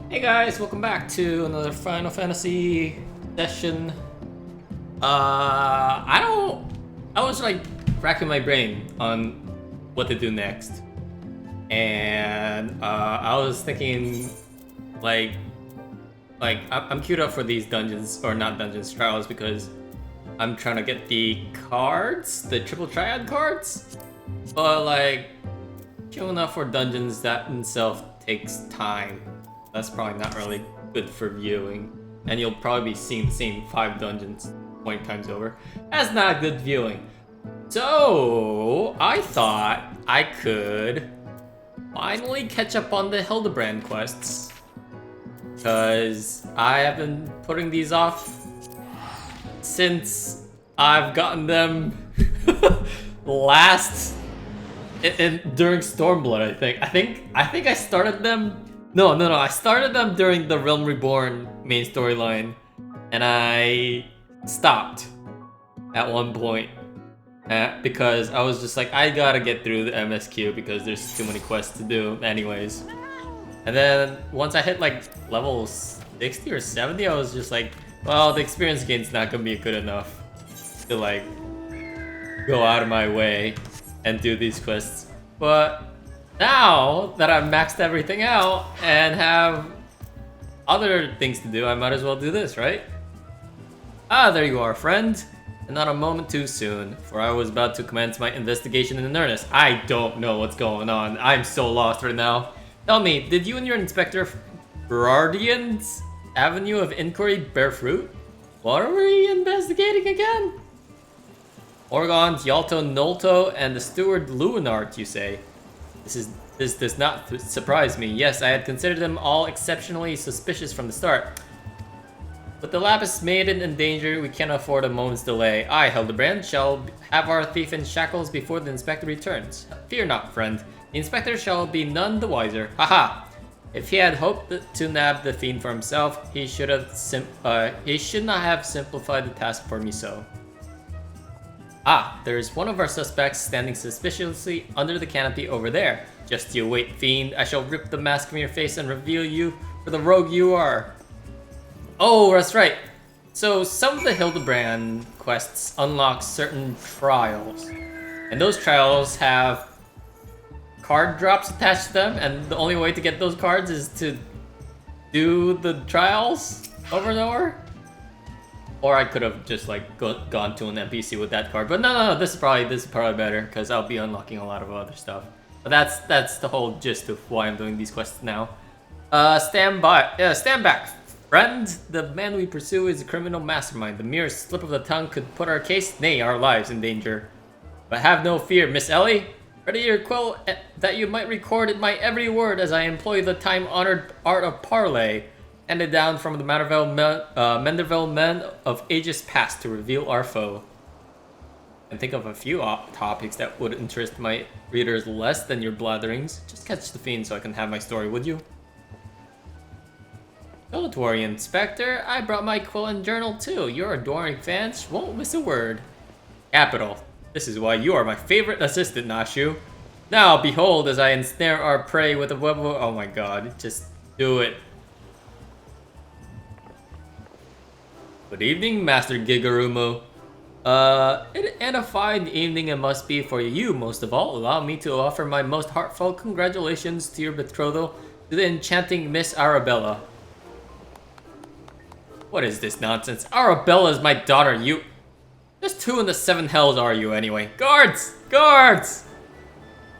Hey guys, welcome back to another Final Fantasy session. I was like racking my brain on what to do next. And I was thinking I'm queued up for these dungeons, or not dungeons, trials, because I'm trying to get the cards, the triple triad cards. But like, queuing up for dungeons, that in itself takes time. That's probably not really good for viewing. And you'll probably be seeing the same 5 dungeons 20 times over. That's not good viewing. So, I thought I could finally catch up on the Hildebrand quests. Because I have been putting these off since I've gotten them during Stormblood, I think I started them. No, I started them during the Realm Reborn main storyline, and I stopped at one point because I was just like, I gotta get through the MSQ because there's too many quests to do anyways. And then once I hit like level 60 or 70, I was just like, well, the experience gain's not gonna be good enough to like go out of my way and do these quests. But now that I've maxed everything out and have other things to do, I might as well do this, right? Ah, there you are, friend. And not a moment too soon, for I was about to commence my investigation in earnest. I don't know what's going on. I'm so lost right now. Tell me, did you and your Inspector Berardian's avenue of inquiry bear fruit? What are we investigating again? Orgon, Yalto, Nolto, and the steward Luinart, you say? This does not surprise me. Yes, I had considered them all exceptionally suspicious from the start. With the Lapis Maiden in danger, we cannot afford a moment's delay. I, Hildebrand, shall have our thief in shackles before the Inspector returns. Fear not, friend. The Inspector shall be none the wiser. Haha! If he had hoped to nab the fiend for himself, he should not have simplified the task for me so. Ah, there is one of our suspects standing suspiciously under the canopy over there. Just you wait, fiend. I shall rip the mask from your face and reveal you for the rogue you are. Oh, that's right. So some of the Hildebrand quests unlock certain trials. And those trials have card drops attached to them, and the only way to get those cards is to do the trials over and over. Or I could have just like gone to an NPC with that card, but no, this is probably better because I'll be unlocking a lot of other stuff. But that's the whole gist of why I'm doing these quests now. Stand back, friend. The man we pursue is a criminal mastermind. The mere slip of the tongue could put our case, nay, our lives, in danger. But have no fear, Miss Ellie. Ready your quill that you might record my every word as I employ the time-honored art of parley, handed down from the Manderville men of ages past to reveal our foe. And think of a few topics that would interest my readers less than your blatherings. Just catch the fiend so I can have my story, would you? Don't worry, Inspector. I brought my quill and journal too. Your adoring fans won't miss a word. Capital. This is why you are my favorite assistant, Nashu. Now, behold, as I ensnare our prey with a web of... Oh my god, just do it. Good evening, Master Gigarumo. And a fine evening it must be for you, most of all. Allow me to offer my most heartfelt congratulations to your betrothal to the enchanting Miss Arabella. What is this nonsense? Arabella is my daughter, you... Just who in the 7 hells are you, anyway? Guards! Guards!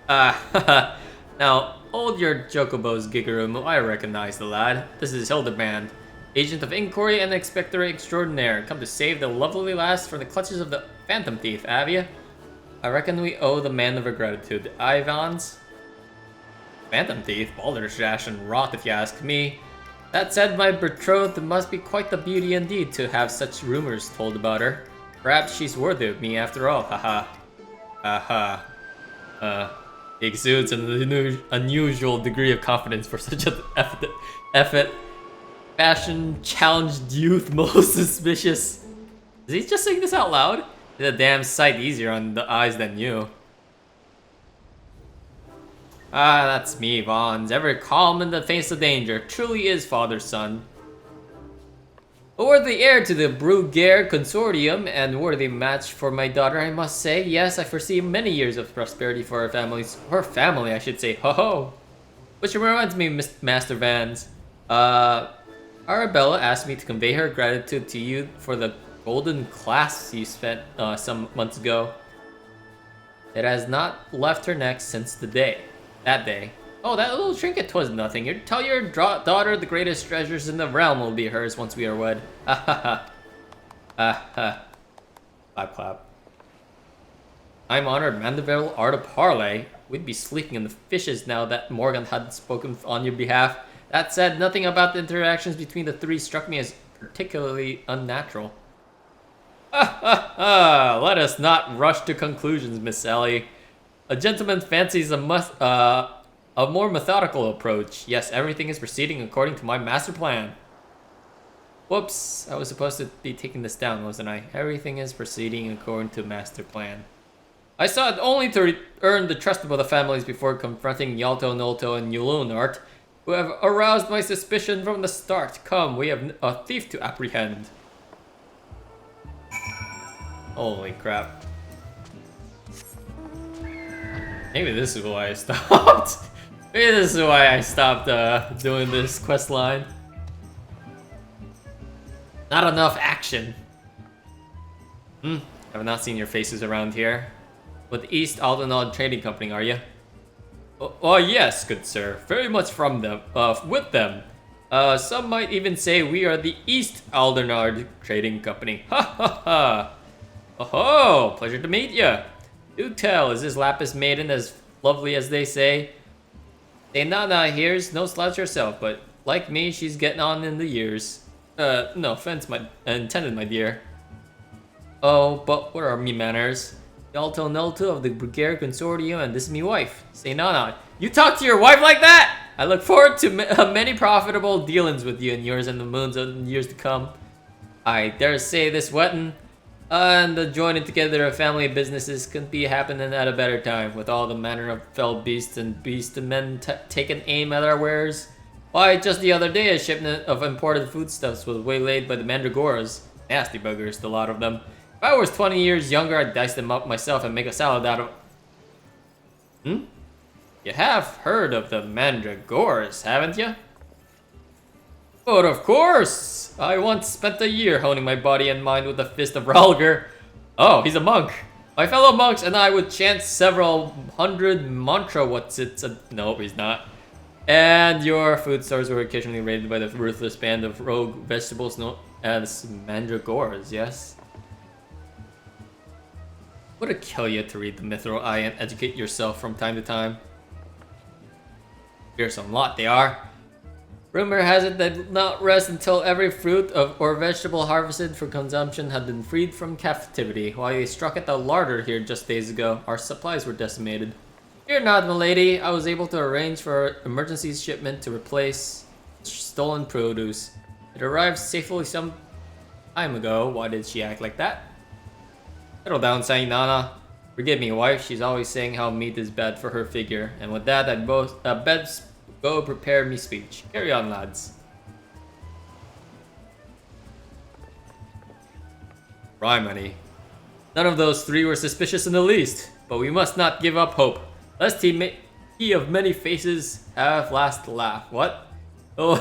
Now, hold your chocobos, Gigarumo. I recognize the lad. This is Hildebrand, agent of inquiry and expectorate extraordinaire, come to save the lovely lass from the clutches of the phantom thief, have ya? I reckon we owe the man of our gratitude. Ivans? Phantom thief? Balderdash and rot, if you ask me. That said, my betrothed must be quite the beauty indeed to have such rumors told about her. Perhaps she's worthy of me after all, haha. Exudes an unusual degree of confidence for such an effort. Fashion-challenged youth, most suspicious. Is he just saying this out loud? It's a damn sight easier on the eyes than you. Ah, that's me, Vons. Ever calm in the face of danger. Truly is father's son. A worthy heir to the Bruguiere Consortium and worthy match for my daughter, I must say. Yes, I foresee many years of prosperity for our families. Her family, I should say. Ho ho! Which reminds me, Master Vans. Arabella asked me to convey her gratitude to you for the golden class you spent some months ago. It has not left her neck since that day. Oh, that little trinket was nothing. Tell your daughter the greatest treasures in the realm will be hers once we are wed. Ha ha ha. Ha ha. Clap clap. I'm honored, Manderville art of parley. We'd be sleeping in the fishes now that Morgan had spoken on your behalf. That said, nothing about the interactions between the three struck me as particularly unnatural. Ha ha ha! Let us not rush to conclusions, Miss Ellie. A gentleman fancies a more methodical approach. Yes, everything is proceeding according to my master plan. Whoops, I was supposed to be taking this down, wasn't I? Everything is proceeding according to master plan. I sought only to earn the trust of the families before confronting Yalto, Nolto, and Yulunart, who have aroused my suspicion from the start. Come, we have a thief to apprehend. Holy crap. Maybe this is why I stopped. Maybe this is why I stopped doing this quest line. Not enough action. I've not seen your faces around here. With East Aldenod Trading Company, are you? Oh, yes, good sir. Very much from them. With them. Some might even say we are the East Aldenard Trading Company. Ha ha ha. Oh, pleasure to meet you. Do tell, is this Lapis Maiden as lovely as they say? Nana here's no slouch herself, but like me, she's getting on in the years. No offense intended, my dear. Oh, but what are me manners? Yalto Nelto of the Bruguiere Consortium, and this is me wife. Say Nana. You talk to your wife like that? I look forward to many profitable dealings with you and yours in the moons and years to come. I dare say this wedding and the joining together of family businesses couldn't be happening at a better time, with all the manner of fell beasts and beast men taking aim at our wares. Why, just the other day a shipment of imported foodstuffs was waylaid by the Mandragoras. Nasty buggers, the lot of them. If I was 20 years younger, I'd dice them up myself and make a salad out of... You have heard of the Mandragoras, haven't you? But of course! I once spent a year honing my body and mind with the fist of Ralger. Oh, he's a monk. My fellow monks and I would chant several hundred mantra no, he's not. And your food stores were occasionally raided by the ruthless band of rogue vegetables known as Mandragoras, yes? Would it kill you to read the Mithril Eye and educate yourself from time to time? Fearsome lot they are. Rumor has it they did not rest until every fruit or vegetable harvested for consumption had been freed from captivity. While they struck at the larder here just days ago, our supplies were decimated. Fear not, milady. I was able to arrange for emergency shipment to replace stolen produce. It arrived safely some time ago. Why did she act like that? Settle down, saying Nana. Forgive me, wife. She's always saying how meat is bad for her figure. And with that, I'd best go prepare me speech. Carry on, lads. Rhymony. None of those three were suspicious in the least, but we must not give up hope, lest he of many faces have last laugh. What? Oh,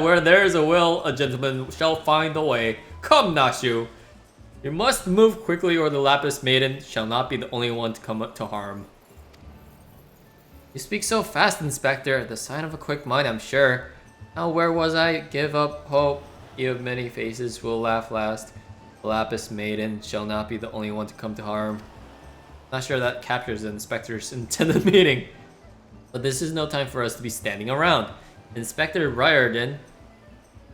where there is a will, a gentleman shall find a way. Come, Nashu. You must move quickly, or the Lapis Maiden shall not be the only one to come to harm. You speak so fast, Inspector. The sign of a quick mind, I'm sure. Now, where was I? Give up hope. He of many faces will laugh last. The Lapis Maiden shall not be the only one to come to harm. Not sure that captures the Inspector's intended meaning. But this is no time for us to be standing around. Inspector Riordan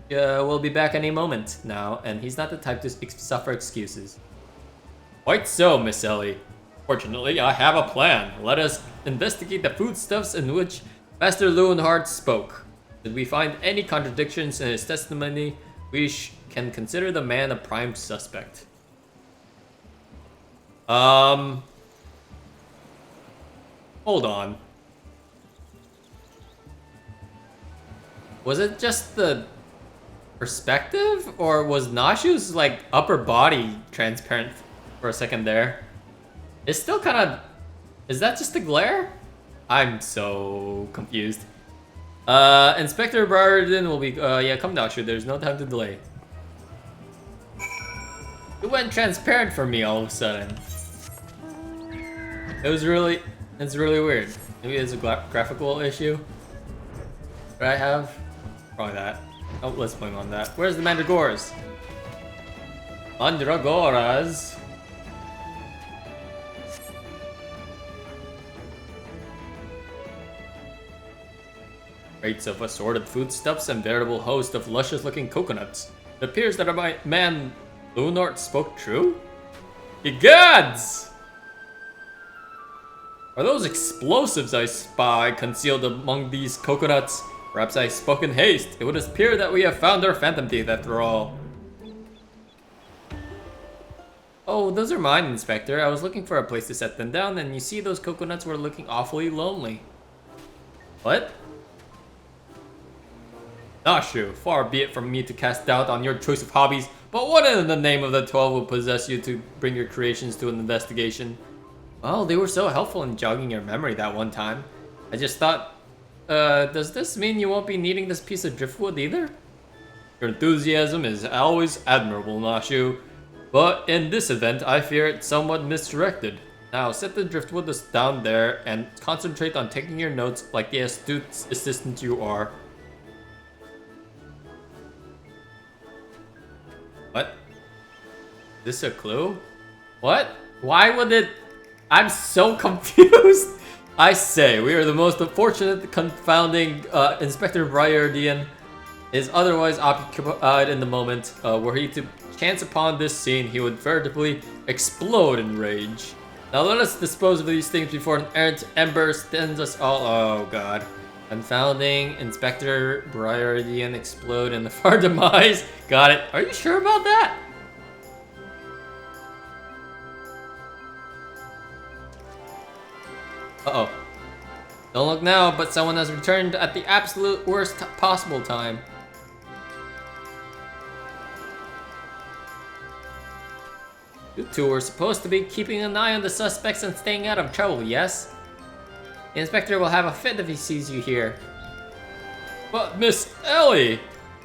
will be back any moment now, and he's not the type to suffer excuses. Quite so, Miss Ellie. Fortunately, I have a plan. Let us investigate the foodstuffs in which Master Leonhardt spoke. Should we find any contradictions in his testimony, we can consider the man a prime suspect. Hold on. Was it just the perspective, or was Nashu's like upper body transparent for a second there? It's still kind of... Is that just the glare? I'm so confused. Inspector Briarden will be... yeah, come Nashu, there's no time to delay. It went transparent for me all of a sudden. It's really weird. Maybe it's a graphical issue that I have. Probably that. Oh, let's blame on that. Where's the Mandragoras? Mandragoras. Crates of assorted foodstuffs and veritable host of luscious-looking coconuts. It appears that my man Lunart spoke true? Egads! Are those explosives I spy concealed among these coconuts? Perhaps I spoke in haste. It would appear that we have found our phantom teeth after all. Oh, those are mine, Inspector. I was looking for a place to set them down, and you see those coconuts were looking awfully lonely. What? Nashu, far be it from me to cast doubt on your choice of hobbies, but what in the name of the 12 will possess you to bring your creations to an investigation? Well, they were so helpful in jogging your memory that one time. I just thought, does this mean you won't be needing this piece of driftwood either? Your enthusiasm is always admirable, Nashu, but in this event, I fear it's somewhat misdirected. Now, set the driftwood down there and concentrate on taking your notes like the astute assistant you are. What? Is this a clue? What? Why would it... I'm so confused! I say, we are the most unfortunate confounding Inspector Briardian is otherwise occupied in the moment. Were he to chance upon this scene, he would veritably explode in rage. Now let us dispose of these things before an errant ember sends us all... Oh god. Confounding Inspector Briardian explode in the far demise. Got it. Are you sure about that? Uh-oh. Don't look now, but someone has returned at the absolute worst possible time. You two were supposed to be keeping an eye on the suspects and staying out of trouble, yes? The inspector will have a fit if he sees you here. But Miss Ellie!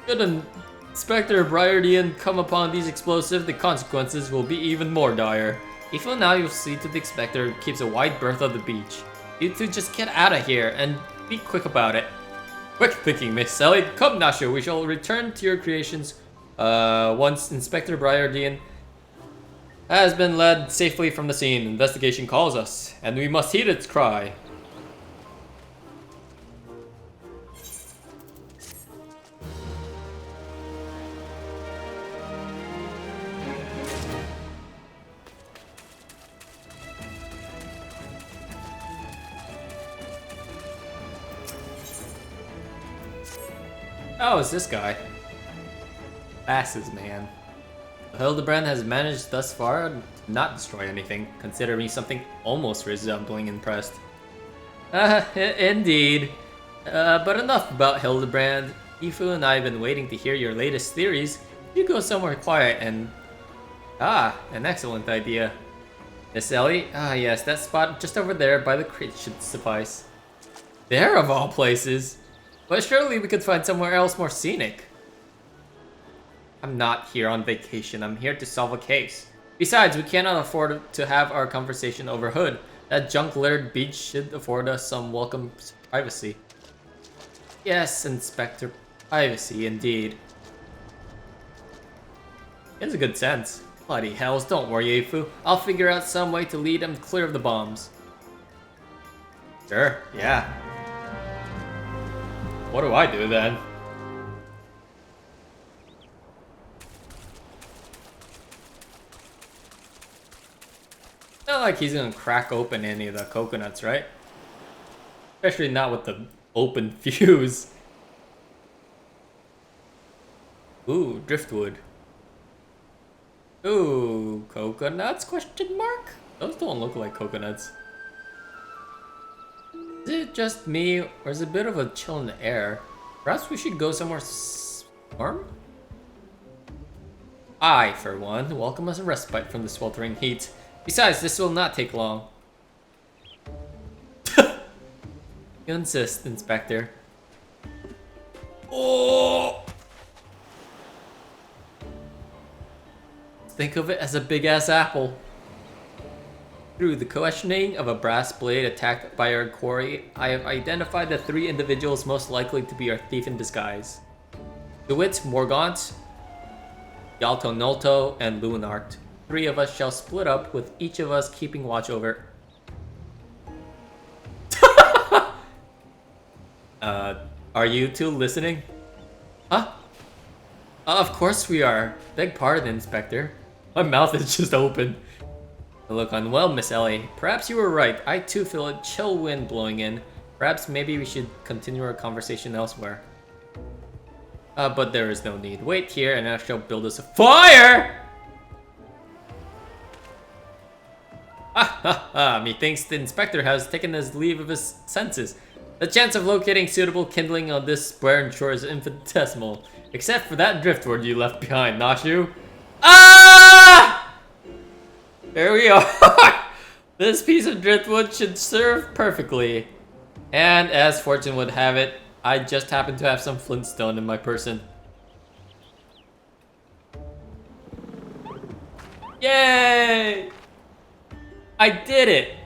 Should Inspector Briardian come upon these explosives, the consequences will be even more dire. If now you'll see to the inspector keeps a wide berth of the beach. You two just get out of here and be quick about it. Quick thinking, Miss Ellie. Come, Nashu, we shall return to your creations once Inspector Briardian has been led safely from the scene. Investigation calls us, and we must heed its cry. Oh, it's this guy. Passes, man. Hildebrand has managed thus far to not destroy anything. Consider me something almost resembling impressed. Indeed. But enough about Hildebrand. Ifu and I have been waiting to hear your latest theories. You go somewhere quiet and... Ah, an excellent idea. Miss Ellie? Ah yes, that spot just over there by the crate should suffice. There of all places! But surely we could find somewhere else more scenic. I'm not here on vacation, I'm here to solve a case. Besides, we cannot afford to have our conversation over Hood. That junk-littered beach should afford us some welcome privacy. Yes, Inspector, privacy indeed. He has a good sense. Bloody hells, don't worry, Ifu. I'll figure out some way to lead him clear of the bombs. Sure, yeah. What do I do then? Not like he's gonna crack open any of the coconuts, right? Especially not with the open fuse. Ooh, driftwood. Ooh, coconuts? Question mark? Those don't look like coconuts. Is it just me, or is it a bit of a chill in the air? Perhaps we should go somewhere warm? I, for one, welcome as a respite from the sweltering heat. Besides, this will not take long. You insist, Inspector. Oh! Think of it as a big-ass apple. Through the questioning of a brass blade attacked by our quarry, I have identified the 3 individuals most likely to be our thief in disguise. DeWitt, Morgaunt, Yaltonolto, and Lunart. 3 of us shall split up, with each of us keeping watch over... Are you 2 listening? Huh? Of course we are. Beg pardon, Inspector. My mouth is just open. You look unwell, Miss Ellie. Perhaps you were right. I too feel a chill wind blowing in. Perhaps maybe we should continue our conversation elsewhere. But there is no need. Wait here and I shall build us a fire! Ha ha ha! Methinks the Inspector has taken his leave of his senses. The chance of locating suitable kindling on this barren shore is infinitesimal. Except for that driftwood you left behind, Nashu. Ah! Here we are! This piece of driftwood should serve perfectly. And as fortune would have it, I just happen to have some flintstone in my person. Yay! I did it!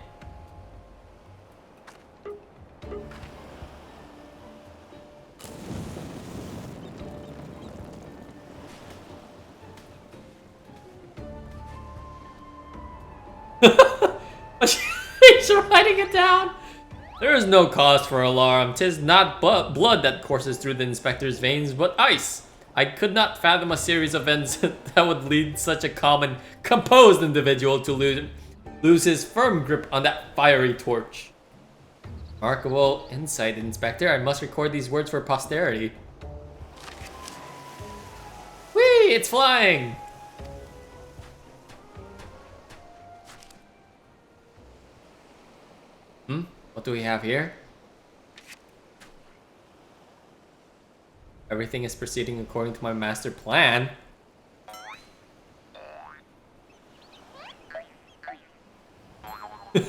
He's writing it down! There is no cause for alarm. 'Tis not blood that courses through the Inspector's veins, but ice. I could not fathom a series of events that would lead such a calm and composed individual to lose his firm grip on that fiery torch. Remarkable insight, Inspector. I must record these words for posterity. Whee! It's flying! What do we have here? Everything is proceeding according to my master plan. Could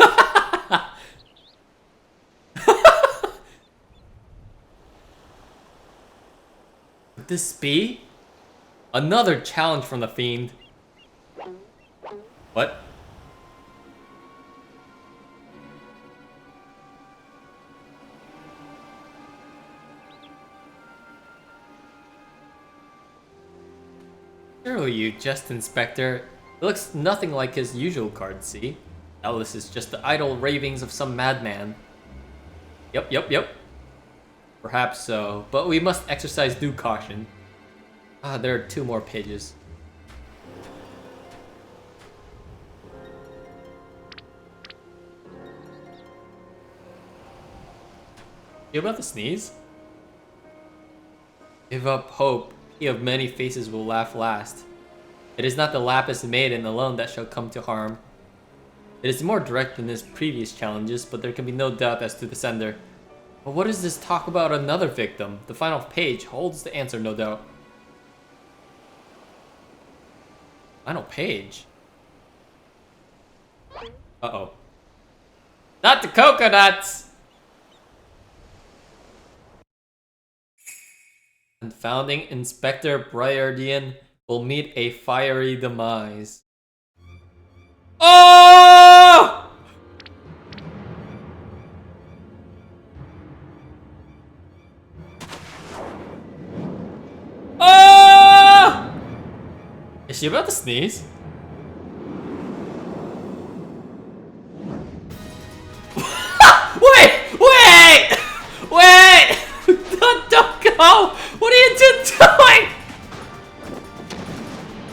this be? Another challenge from the fiend. What? Surely you jest, Inspector. It looks nothing like his usual card, see? Doubtless is just the idle ravings of some madman. Yep. Perhaps so, but we must exercise due caution. Ah, there are 2 more pages. You about to sneeze? Give up hope. He of many faces will laugh last. It is not the lapis maiden alone that shall come to harm. It is more direct than his previous challenges, but there can be no doubt as to the sender. But what is this talk about another victim? The final page holds the answer, no doubt. Final page? Uh-oh. Not the coconuts! Confounding Inspector Briardian will meet a fiery demise. Oh! Oh! Is she about to sneeze? Wait! Don't go! What are you doing?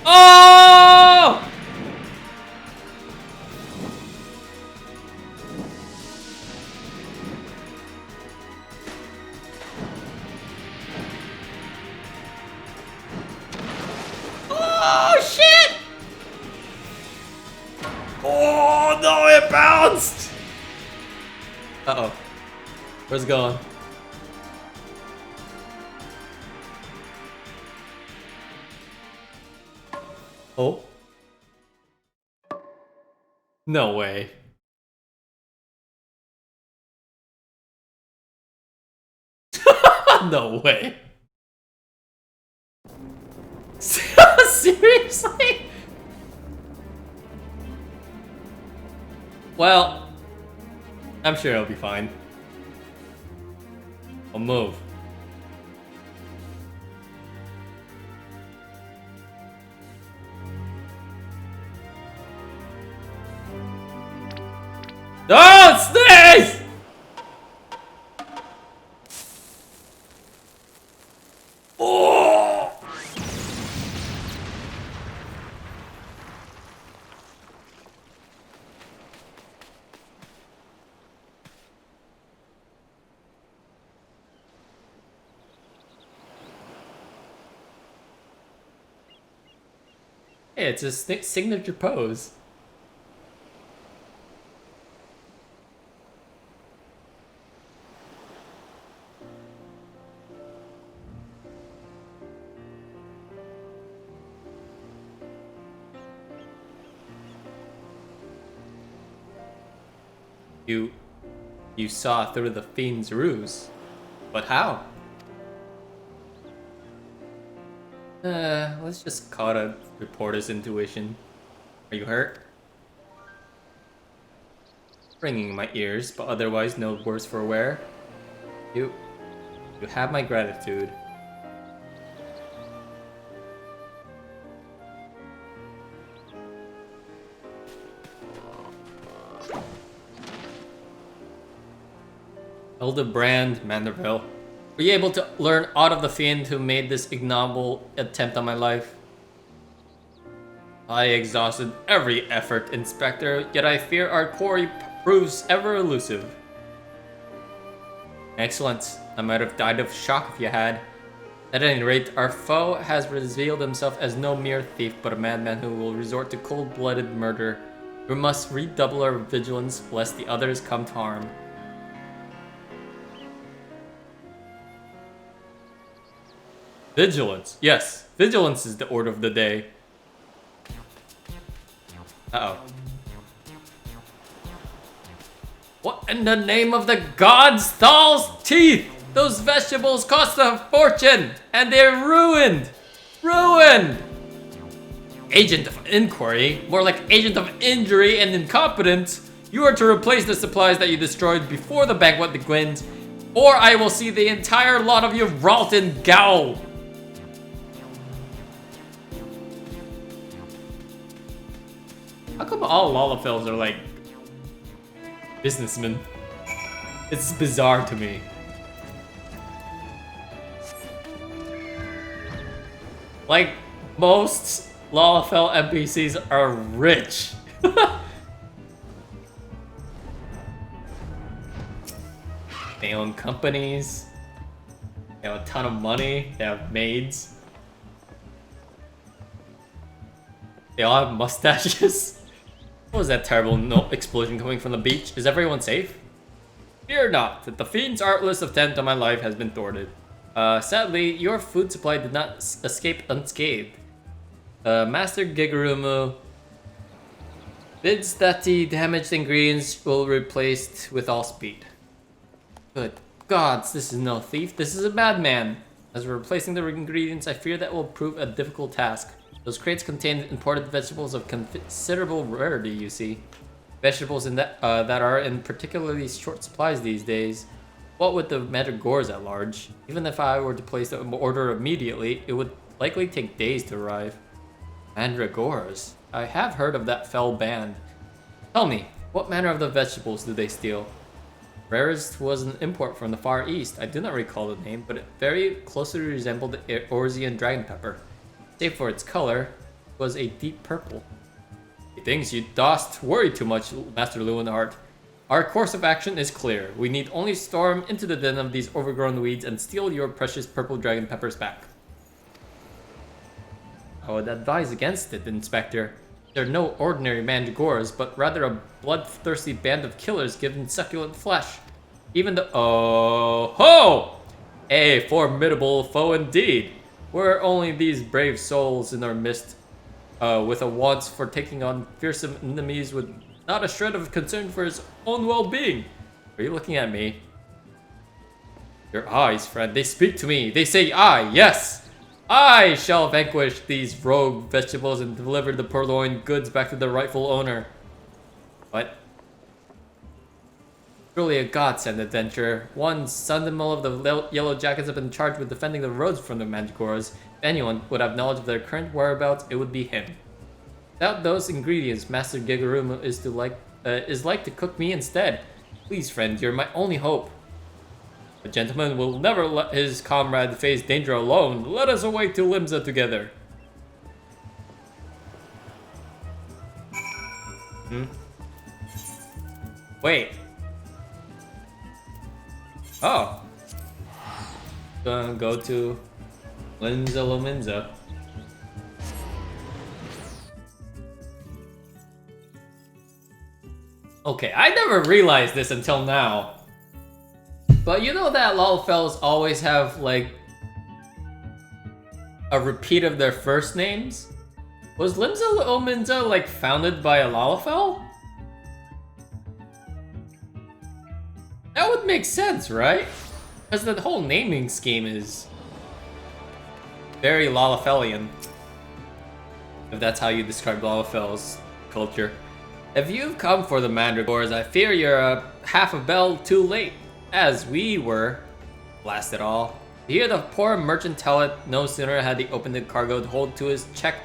Oh! Oh shit! Oh no, it bounced! Uh-oh. Where's it going? Oh. No way. No way. Seriously? Well, I'm sure it'll be fine. I'll move. Don't sneeze! Oh! Hey, it's a signature pose. You saw through the fiend's ruse. But how? Let's just call it a reporter's intuition. Are you hurt? Ringing in my ears, but otherwise no worse for wear. You have my gratitude. Hildebrand Manderville. Were you able to learn aught of the fiend who made this ignoble attempt on my life? I exhausted every effort, Inspector, yet I fear our quarry proves ever elusive. Excellent. I might have died of shock if you had. At any rate, our foe has revealed himself as no mere thief, but a madman who will resort to cold-blooded murder. We must redouble our vigilance, lest the others come to harm. Vigilance. Yes, vigilance is the order of the day. Uh-oh. What in the name of the gods? Thal's teeth! Those vegetables cost a fortune, and they're ruined! Ruined! Agent of inquiry, more like agent of injury and incompetence. You are to replace the supplies that you destroyed before the banquet begins, or I will see the entire lot of you rot in gaol. How come all Lalafels are like businessmen? It's bizarre to me. Like, most Lalafell NPCs are rich. They own companies. They have a ton of money. They have maids. They all have mustaches. What was that terrible explosion coming from the beach? Is everyone safe? Fear not, that the fiend's artless attempt on my life has been thwarted. Sadly, your food supply did not escape unscathed. Master Gigarumu bids that the damaged ingredients will be replaced with all speed. Good gods, this is no thief, this is a madman. As we're replacing the ingredients, I fear that will prove a difficult task. Those crates contain imported vegetables of considerable rarity, you see. Vegetables that are in particularly short supplies these days. What with the mandragores at large? Even if I were to place the order immediately, it would likely take days to arrive. Mandragores? I have heard of that fell band. Tell me, what manner of the vegetables do they steal? Rarest was an import from the Far East. I do not recall the name, but it very closely resembled the Orzian dragon pepper. Save for its color, it was a deep purple. Methinks you dost worry too much, Master Lewinhart. Our course of action is clear. We need only storm into the den of these overgrown weeds and steal your precious purple dragon peppers back. I would advise against it, Inspector. They're no ordinary mandragores, but rather a bloodthirsty band of killers given succulent flesh. Even the— oh ho! A formidable foe indeed. Were only these brave souls in our midst with a want for taking on fearsome enemies with not a shred of concern for his own well-being. Are you looking at me? Your eyes, friend, they speak to me. They say yes, I shall vanquish these rogue vegetables and deliver the purloined goods back to the rightful owner. What? Truly a godsend adventure. One sentinel of the Yellow Jackets have been charged with defending the roads from the Mandragoras. If anyone would have knowledge of their current whereabouts, it would be him. Without those ingredients, Master Gigarumo is like to cook me instead. Please, friend, you're my only hope. A gentleman will never let his comrade face danger alone. Let us away to Limsa together. Wait. Oh. Gonna go to Limsa. Okay, I never realized this until now. But you know that Lalafels always have, like, a repeat of their first names? Was Limsa, like, founded by a Lalafell? That would make sense, right? Because the whole naming scheme is very Lalafellian. If that's how you describe Lalafel's culture. If you've come for the Mandragores, I fear you're half a bell too late. As we were. Blast it all. To hear the poor merchant tell it, no sooner had he opened the cargo to hold to his check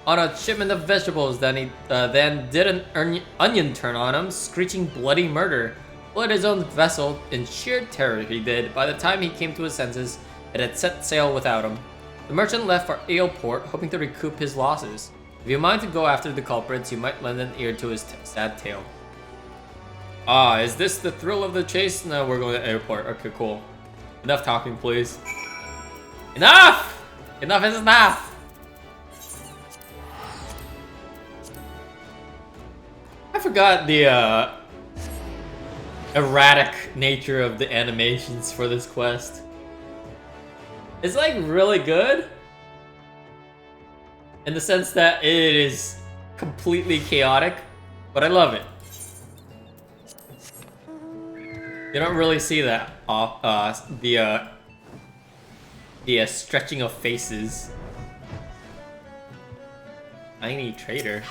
on a shipment of vegetables than did an onion turn on him, screeching bloody murder. Fled his own vessel in sheer terror he did. By the time he came to his senses, it had set sail without him. The merchant left for Aleport, hoping to recoup his losses. If you mind to go after the culprits, you might lend an ear to his sad tale. Ah, is this the thrill of the chase? No, we're going to airport. Okay, cool. Enough talking, please. Enough! Enough is enough! I forgot the erratic nature of the animations for this quest. It's like really good in the sense that it is completely chaotic, but I love it. You don't really see that the stretching of faces. Tiny traitor.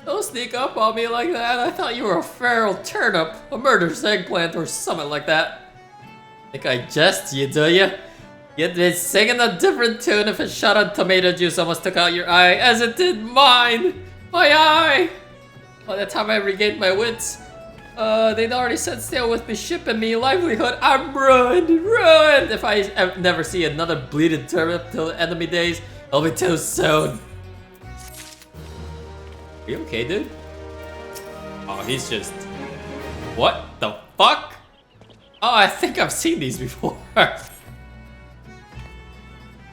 Don't sneak up on me like that. I thought you were a feral turnip, a murderous eggplant, or something like that. Think I jest you, do you? You'd been singing a different tune if a shot of tomato juice almost took out your eye, as it did mine! My eye! By the time I regained my wits, they'd already set sail with me, shipping me livelihood. I'm ruined! Ruined! If I never see another bleeding turnip till the end of me days, it'll be too soon. Are you okay, dude? Oh, he's just... What the fuck? Oh, I think I've seen these before. To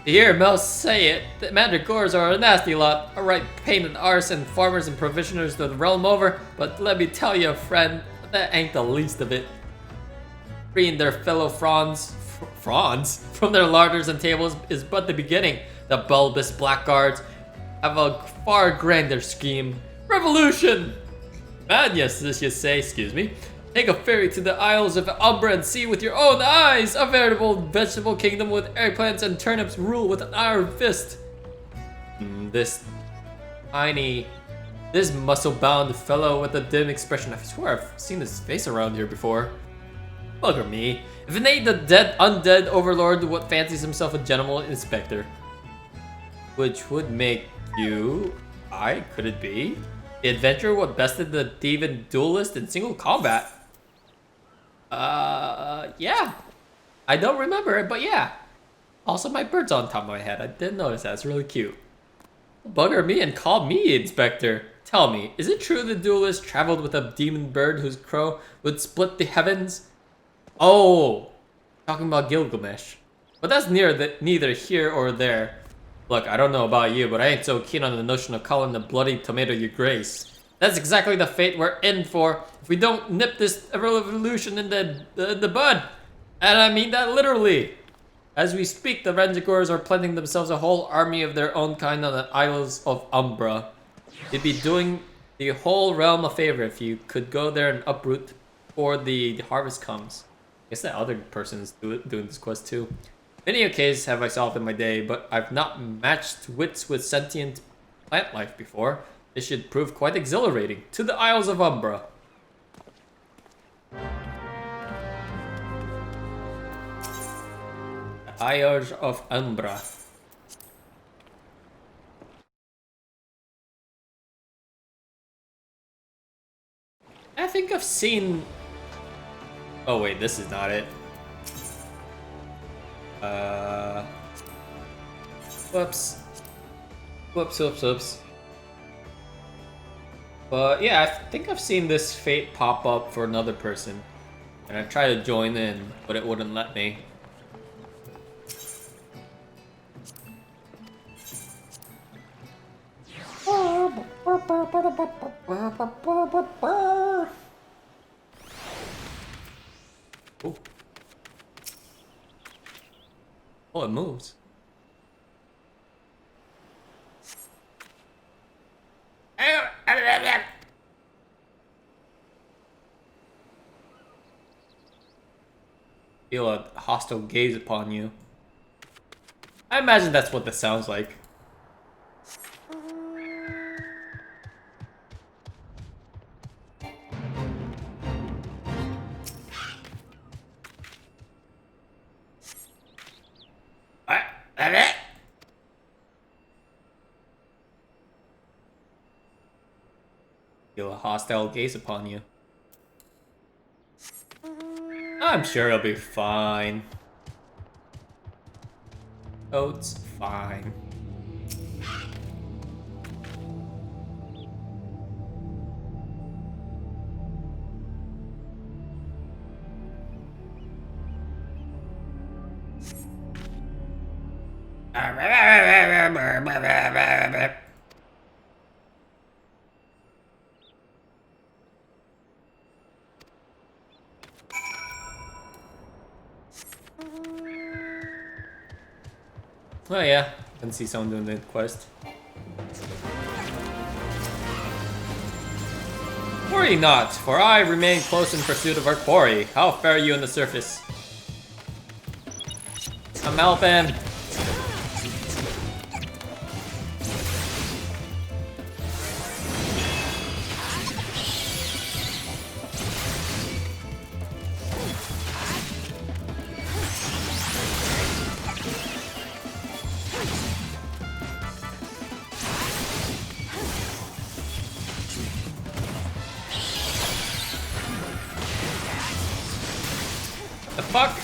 hear Mel say it, the Mandragores are a nasty lot. A right pain in the arse and farmers and provisioners the realm over. But let me tell you, friend, that ain't the least of it. Freeing their fellow frawns from their larders and tables is but the beginning. The bulbous blackguards have a far grander scheme. Revolution! Madness, as you say, excuse me. Take a ferry to the Isles of Umbra and see with your own eyes. A veritable vegetable kingdom with eggplants and turnips rule with an iron fist. This muscle-bound fellow with a dim expression. I swear I've seen his face around here before. Bugger me. If it ain't the undead overlord what fancies himself a general inspector. Which would make you... could it be? The adventurer what bested the thieving duelist in single combat. Yeah. I don't remember it, but yeah. Also, my bird's on top of my head. I didn't notice that. It's really cute. Bugger me and call me Inspector. Tell me, is it true the duelist traveled with a demon bird whose crow would split the heavens? Oh, talking about Gilgamesh. But that's neither here or there. Look, I don't know about you, but I ain't so keen on the notion of calling the bloody tomato your grace. That's exactly the fate we're in for if we don't nip this revolution in the bud. And I mean that literally. As we speak, the Rangers are planting themselves a whole army of their own kind on the Isles of Umbra. It'd be doing the whole realm a favor if you could go there and uproot before the harvest comes. I guess that other person's doing this quest too. Many a case have I solved in my day, but I've not matched wits with sentient plant life before. This should prove quite exhilarating. To the Isles of Umbra. The Isles of Umbra. I think I've seen... Oh wait, this is not it. Whoops. Whoops. But yeah, I think I've seen this fate pop up for another person. And I tried to join in, but it wouldn't let me. Ooh. Oh, it moves. Feel a hostile gaze upon you. I imagine that's what this sounds like. Feel a hostile gaze upon you. I'm sure it'll be fine. Oh, it's fine. Oh yeah, I can see someone doing the quest. Worry not, for I remain close in pursuit of our quarry. How fare you on the surface? I'm helping. The fuck?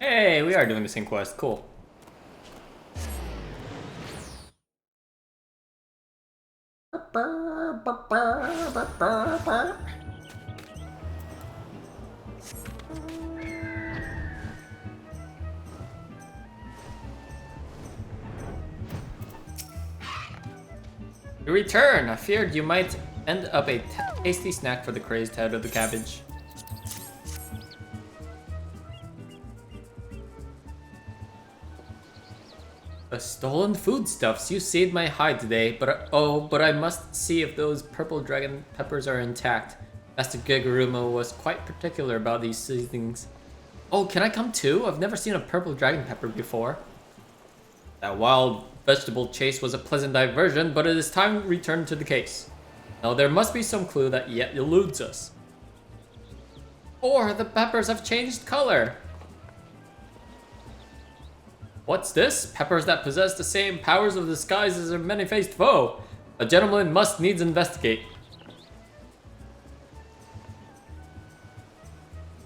Hey, we are doing the same quest. Cool. You return! I feared you might end up a tasty snack for the crazed head of the cabbage. The stolen foodstuffs. You saved my hide today, but I must see if those purple dragon peppers are intact. Master Geguruma was quite particular about these seasonings. Oh, can I come too? I've never seen a purple dragon pepper before. That wild vegetable chase was a pleasant diversion, but it is time to return to the case. Now there must be some clue that yet eludes us. Or the peppers have changed color. What's this? Peppers that possess the same powers of disguise as their many-faced foe. A gentleman must needs investigate.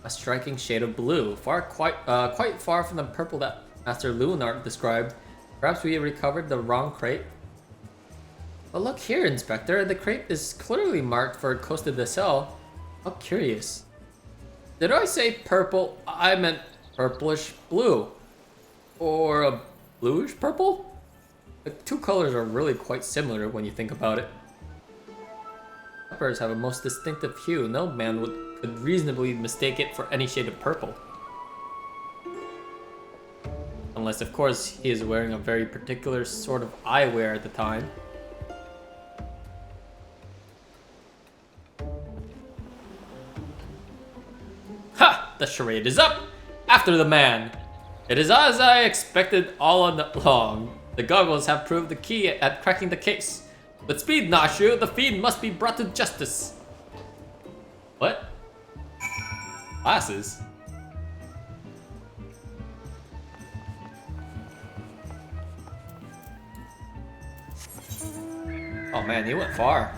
A striking shade of blue, quite far from the purple that Master Leonard described. Perhaps we recovered the wrong crate. But look here, Inspector. The crate is clearly marked for Costa del Sol. How curious. Did I say purple? I meant purplish blue. Or a bluish purple? The two colors are really quite similar when you think about it. Peppers have a most distinctive hue. No man could reasonably mistake it for any shade of purple. Unless, of course, he is wearing a very particular sort of eyewear at the time. Ha! The charade is up! After the man! It is as I expected all along. The goggles have proved the key at cracking the case. With speed, Nashu, the fiend must be brought to justice. What? Glasses? Oh man, he went far.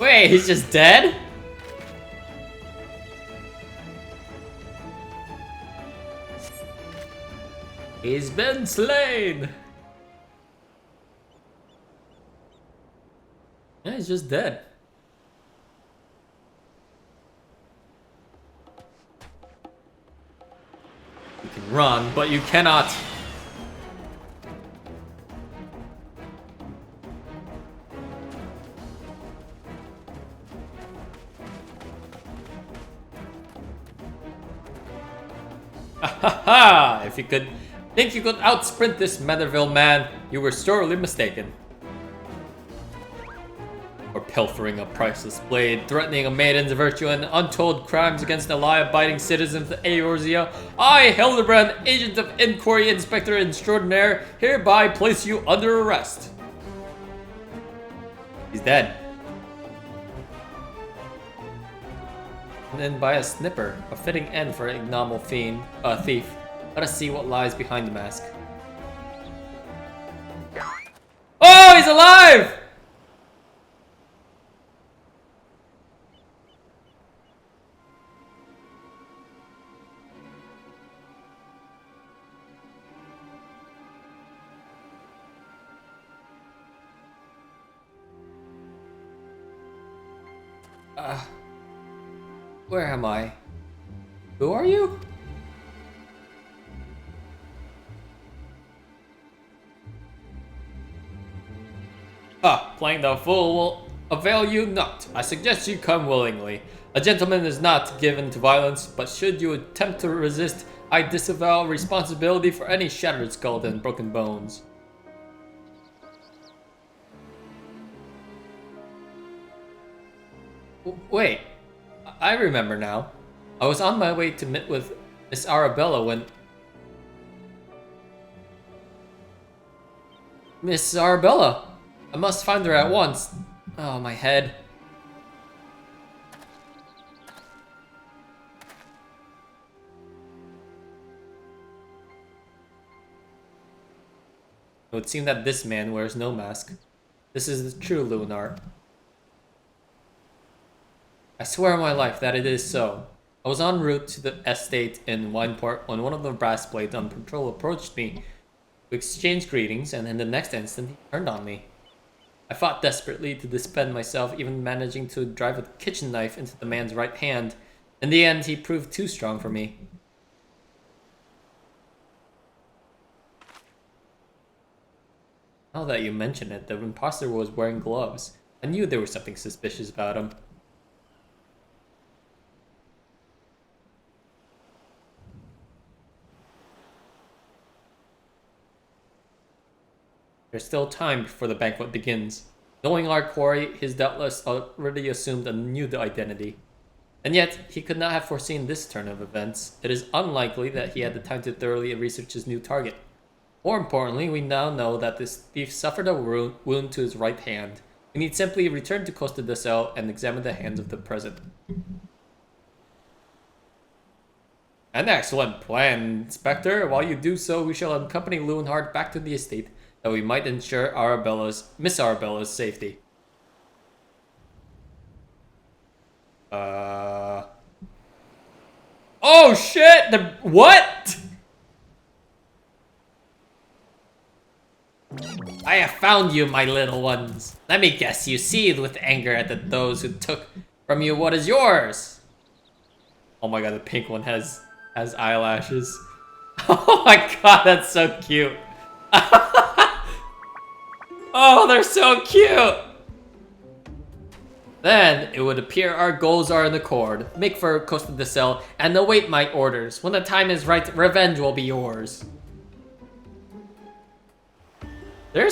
Wait, he's just dead? He's been slain! Yeah, he's just dead. You can run, but you cannot. Ha! If you could think you could outsprint this Manderville man, you were sorely mistaken. Or pilfering a priceless blade, threatening a maiden's virtue, and untold crimes against the law-abiding citizens of Eorzea, I, Hildebrand, agent of Inquiry Inspector Extraordinaire, hereby place you under arrest. He's dead. And then by a snipper, a fitting end for an ignoble thief. Let us see what lies behind the mask. Oh, he's alive! Where am I? Who are you? Playing the fool will avail you not. I suggest you come willingly. A gentleman is not given to violence, but should you attempt to resist, I disavow responsibility for any shattered skull and broken bones. Wait, I remember now. I was on my way to meet with Miss Arabella when... Miss Arabella! I must find her at once. Oh, my head. It would seem that this man wears no mask. This is the true Leonard. I swear on my life that it is so. I was en route to the estate in Wineport when one of the brass blades on patrol approached me. We exchanged greetings, and in the next instant, he turned on me. I fought desperately to defend myself, even managing to drive a kitchen knife into the man's right hand. In the end, he proved too strong for me. Now that you mention it, the imposter was wearing gloves. I knew there was something suspicious about him. There's still time before the banquet begins. Knowing our quarry, he's doubtless already assumed a new identity. And yet, he could not have foreseen this turn of events. It is unlikely that he had the time to thoroughly research his new target. More importantly, we now know that this thief suffered a wound to his right hand. We need simply return to Costa del Sol and examine the hands of the present. An excellent plan, Inspector. While you do so, we shall accompany Leonhardt back to the estate, that we might ensure Miss Arabella's safety. Oh shit! What? I have found you, my little ones. Let me guess, you seethe with anger at those who took from you what is yours. Oh my god, the pink one has eyelashes. Oh my god, that's so cute. Oh, they're so cute. Then, it would appear our goals are in accord. Make for Costa del Sol and await my orders. When the time is right, revenge will be yours. They're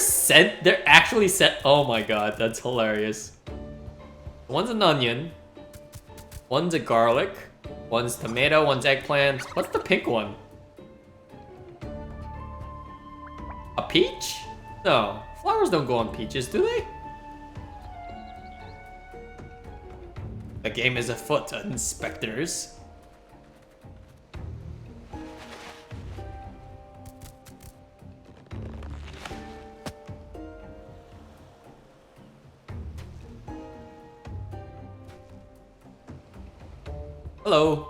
actually sent. Oh my god, that's hilarious. One's an onion. One's a garlic. One's tomato, one's eggplant. What's the pink one? A peach? No, flowers don't go on peaches, do they? The game is afoot, inspectors. Hello.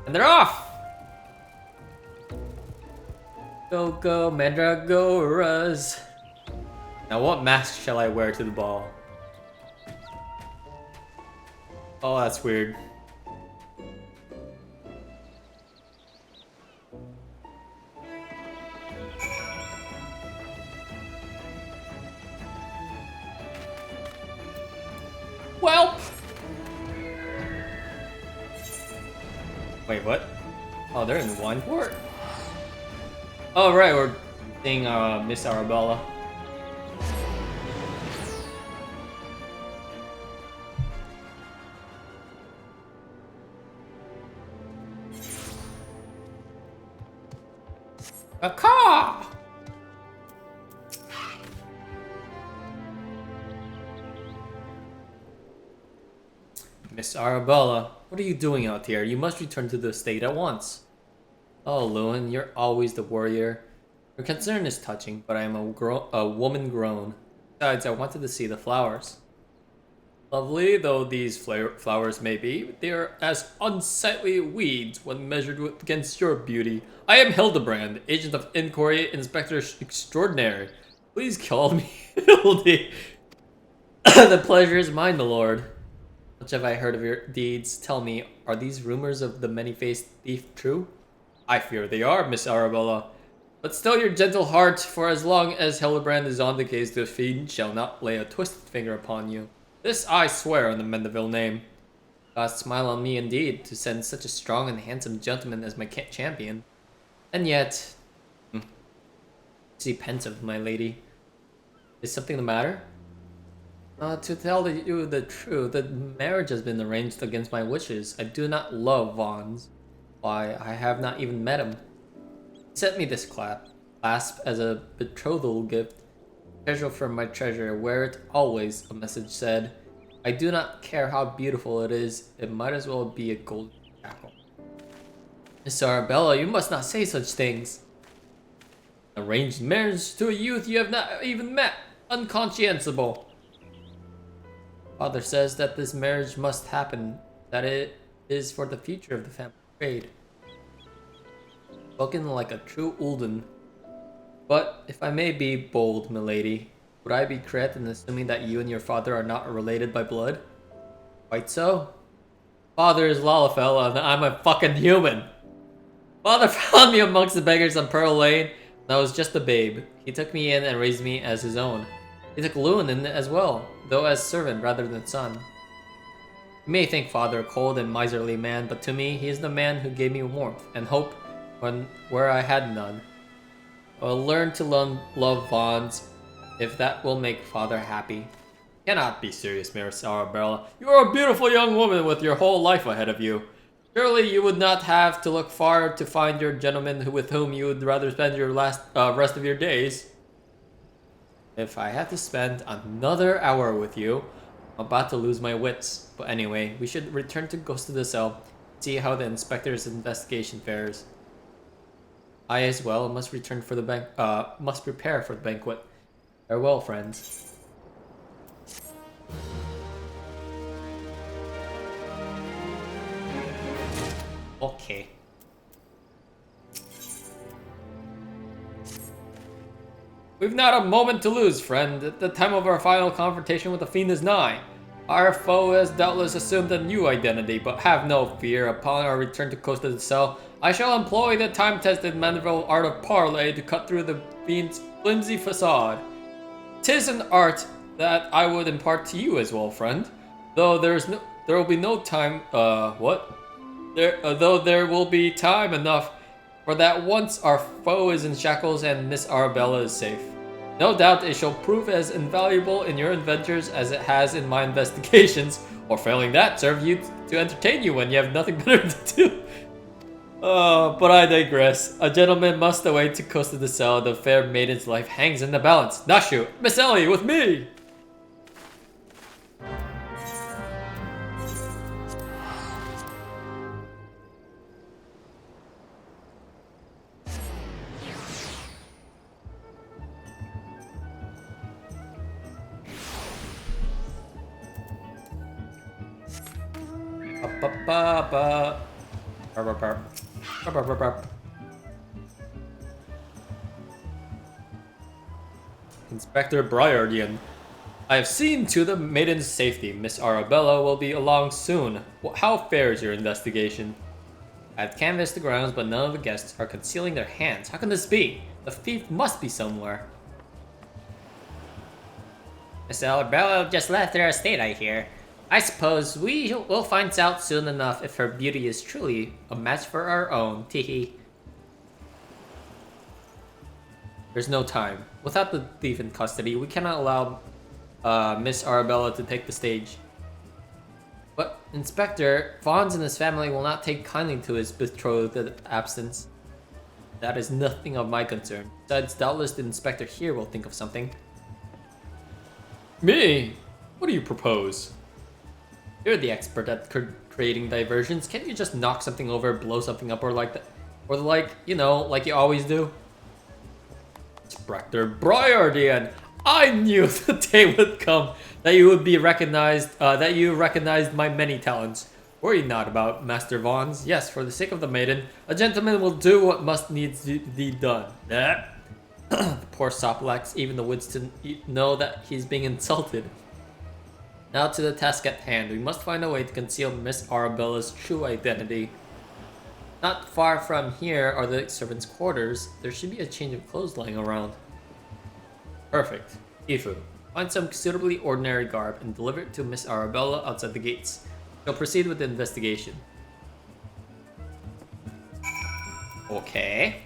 And they're off! Go, go, mandragoras. Now what mask shall I wear to the ball? Oh, that's weird. Well. Wait, what? Oh, they're in the wine port? Oh, right, we're seeing Miss Arabella. A car! Miss Arabella, what are you doing out here? You must return to the estate at once. Oh, Lewin, you're always the warrior. Your concern is touching, but I am a woman grown. Besides, I wanted to see the flowers. Lovely though these flowers may be, they are as unsightly weeds when measured against your beauty. I am Hildebrand, agent of inquiry, inspector extraordinary. Please call me Hildy. The pleasure is mine, my lord. Much have I heard of your deeds. Tell me, are these rumors of the many-faced thief true? I fear they are, Miss Arabella. But still your gentle heart, for as long as Hildebrand is on the case, the fiend shall not lay a twisted finger upon you. This I swear on the Manderville name. God smile on me indeed, to send such a strong and handsome gentleman as my champion. And yet... See pensive, my lady. Is something the matter? To tell you the truth, the marriage has been arranged against my wishes. I do not love Vons. Why, I have not even met him. He sent me this clasp as a betrothal gift. Treasure from my treasure, wear it always, a message said. I do not care how beautiful it is, it might as well be a gold shackle. Miss Arabella, you must not say such things. Arranged marriage to a youth you have not even met. Unconsciensible. Father says that this marriage must happen, that it is for the future of the family trade. Spoken like a true Ulden. But, if I may be bold, milady, would I be correct in assuming that you and your father are not related by blood? Quite so. Father is Lalafell and I'm a fucking human. Father found me amongst the beggars on Pearl Lane when I was just a babe. He took me in and raised me as his own. He took Lewin in as well, though as servant rather than son. You may think father a cold and miserly man, but to me, he is the man who gave me warmth and hope where I had none. I'll learn to love Vons, if that will make father happy. Cannot be serious, Miss Arabella. You are a beautiful young woman with your whole life ahead of you. Surely you would not have to look far to find your gentleman with whom you would rather spend your rest of your days. If I had to spend another hour with you, I'm about to lose my wits. But anyway, we should return to Ghost of the Cell, see how the inspector's investigation fares. I as well must return for the must prepare for the banquet. Farewell, friends. Okay. We've not a moment to lose, friend. The time of our final confrontation with the fiend is nigh. Our foe has doubtless assumed a new identity, but have no fear. Upon our return to Coast of the Cell, I shall employ the time-tested Manderville art of parley to cut through the fiend's flimsy facade. 'Tis an art that I would impart to you as well, friend. Though there will be no time. Though there will be time enough for that once our foe is in shackles and Miss Arabella is safe. No doubt it shall prove as invaluable in your adventures as it has in my investigations, or failing that, serve you to entertain you when you have nothing better to do. But I digress. A gentleman must away to Coast of the Cell. The fair maiden's life hangs in the balance. Nashu, Miss Ellie, with me! Inspector Briardian. I have seen to the maiden's safety. Miss Arabella will be along soon. How fares your investigation? I've canvassed the grounds, but none of the guests are concealing their hands. How can this be? The thief must be somewhere. Miss Arabella just left her estate, I hear. I suppose we will find out soon enough if her beauty is truly a match for our own. Teehee. There's no time. Without the thief in custody, we cannot allow Miss Arabella to take the stage. But, Inspector, Vons and his family will not take kindly to his betrothed absence. That is nothing of my concern. Besides, doubtless the inspector here will think of something. Me? What do you propose? You're the expert at creating diversions. Can't you just knock something over, blow something up, or like that? Or like, you know, like you always do? Inspector Briardian! I knew the day would come that you would be recognized, that you recognized my many talents. Worry not about Master Vons. Yes, for the sake of the maiden, a gentleman will do what must needs to be done. The poor sop lacks even the wits to know that he's being insulted. Now to the task at hand. We must find a way to conceal Miss Arabella's true identity. Not far from here are the servants' quarters. There should be a change of clothes lying around. Perfect. Ifu, find some suitably ordinary garb and deliver it to Miss Arabella outside the gates. She'll proceed with the investigation. Okay.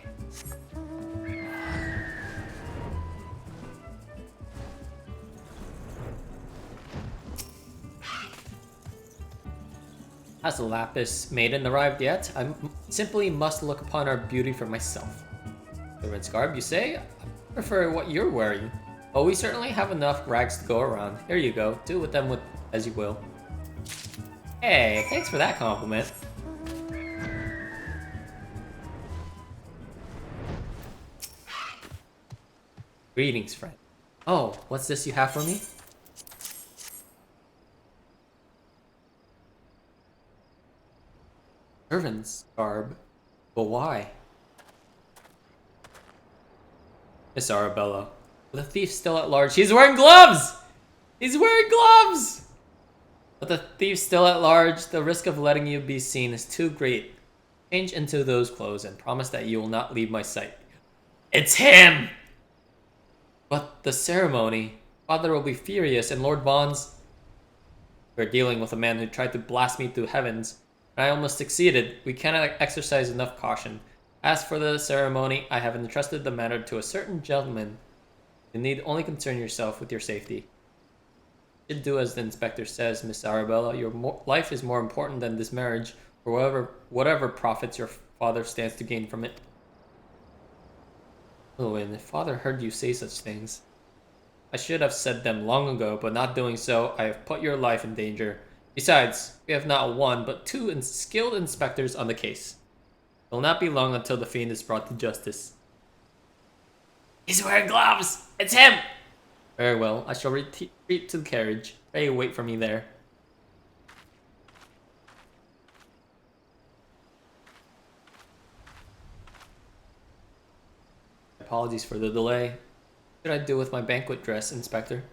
Has the Lapis maiden arrived yet? I simply must look upon our beauty for myself. Servant's garb, you say? I prefer what you're wearing. Well, we certainly have enough rags to go around. Here you go. Do with them as you will. Hey, thanks for that compliment. Greetings, friend. Oh, what's this you have for me? Servant's garb? But why? Miss Arabella. The thief's still at large. He's wearing gloves! He's wearing gloves! But the thief's still at large. The risk of letting you be seen is too great. Change into those clothes and promise that you will not leave my sight. It's him! But the ceremony. Father will be furious, and Lord Vons... We're dealing with a man who tried to blast me to heavens. I almost succeeded. We cannot exercise enough caution. As for the ceremony, I have entrusted the matter to a certain gentleman. You need only concern yourself with your safety. You should do as the inspector says, Miss Arabella. Your life is more important than this marriage. or whatever profits your father stands to gain from it. Oh, and if father heard you say such things. I should have said them long ago, but not doing so, I have put your life in danger. Besides, we have not one, but two skilled inspectors on the case. It will not be long until the fiend is brought to justice. He's wearing gloves! It's him! Very well, I shall retreat to the carriage. Pray wait for me there. Apologies for the delay. What should I do with my banquet dress, Inspector?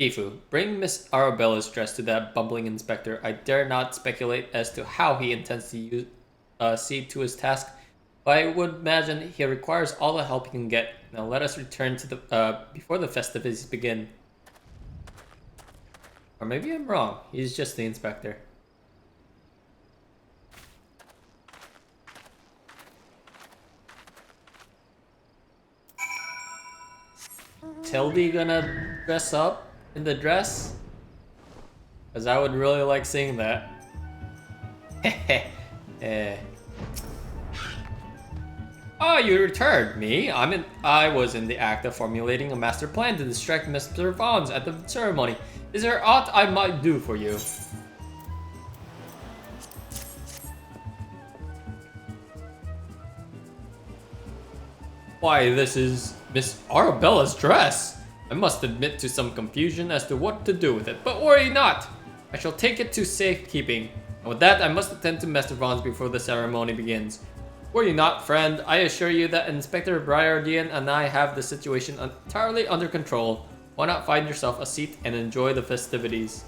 Ifu, bring Miss Arabella's dress to that bumbling inspector. I dare not speculate as to how he intends to see to his task, but I would imagine he requires all the help he can get. Now let us return to the before the festivities begin. Or maybe I'm wrong. He's just the inspector. Tildy gonna dress up in the dress? Because I would really like seeing that. Oh, you returned. Me? I was in the act of formulating a master plan to distract Mr. Vons at the ceremony. Is there aught I might do for you? Why, this is Miss Arabella's dress. I must admit to some confusion as to what to do with it, but worry not. I shall take it to safekeeping. And with that, I must attend to Mr. Vons before the ceremony begins. Worry not, friend. I assure you that Inspector Briardian and I have the situation entirely under control. Why not find yourself a seat and enjoy the festivities?